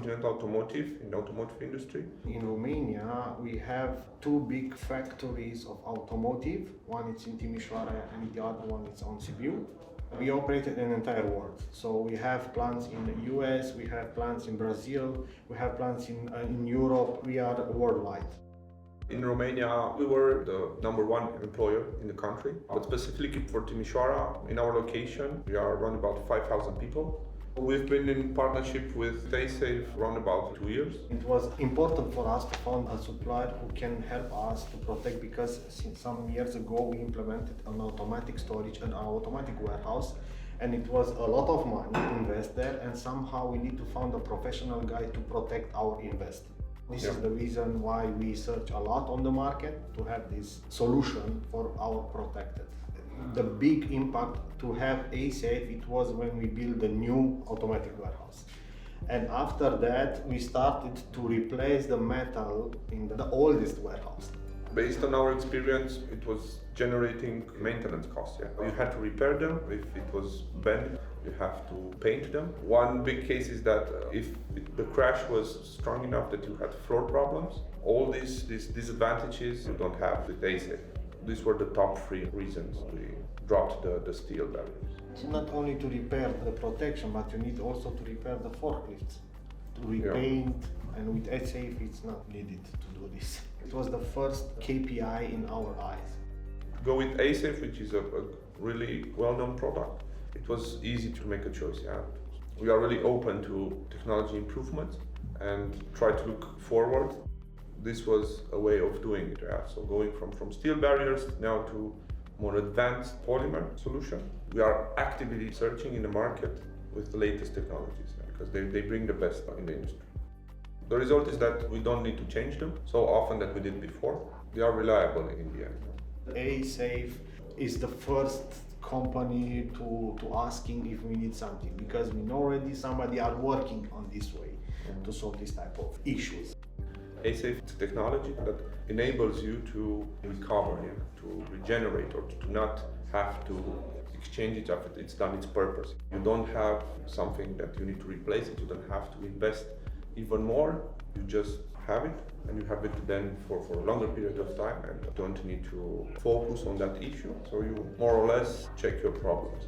Continental Automotive in the automotive industry. In Romania, we have two big factories of automotive. One is in Timișoara and the other one is on Sibiu. We operate in the entire world. So we have plants in the US, we have plants in Brazil, we have plants in Europe. We are worldwide. In Romania, we were the number one employer in the country, but specifically for Timișoara, in our location, we are around about 5,000 people. We've been in partnership with SafeSafe around about 2 years. It was important for us to find a supplier who can help us to protect, because since some years ago we implemented an automatic storage and an automatic warehouse, and it was a lot of money to invest there, and somehow we need to find a professional guy to protect our investment. This is the reason why we search a lot on the market to have this solution for our protected. The big impact to have A-Safe, it was when we built the new automatic warehouse. And after that, we started to replace the metal in the oldest warehouse. Based on our experience, it was generating maintenance costs. You had to repair them. If it was bent, you have to paint them. One big case is that if the crash was strong enough that you had floor problems, all these disadvantages you don't have with A-Safe. These were the top 3 reasons we dropped the steel barriers. It's not only to repair the protection, but you need also to repair the forklifts, to repaint, and with A-Safe it's not needed to do this. It was the first KPI in our eyes. Go with A-Safe, which is a really well-known product. It was easy to make a choice. We are really open to technology improvements and try to look forward. This was a way of doing it. So going from steel barriers now to more advanced polymer solution. We are actively searching in the market with the latest technologies because they bring the best in the industry. The result is that we don't need to change them so often that we did before. They are reliable in the end. A-Safe is the first company to asking if we need something, because we know already somebody are working on this way to solve this type of issues. A-Safe is a technology that enables you to recover, to regenerate, or to not have to exchange it after it's done its purpose. You don't have something that you need to replace it, you don't have to invest even more, you just have it, and you have it then for a longer period of time and don't need to focus on that issue. So you more or less check your problems.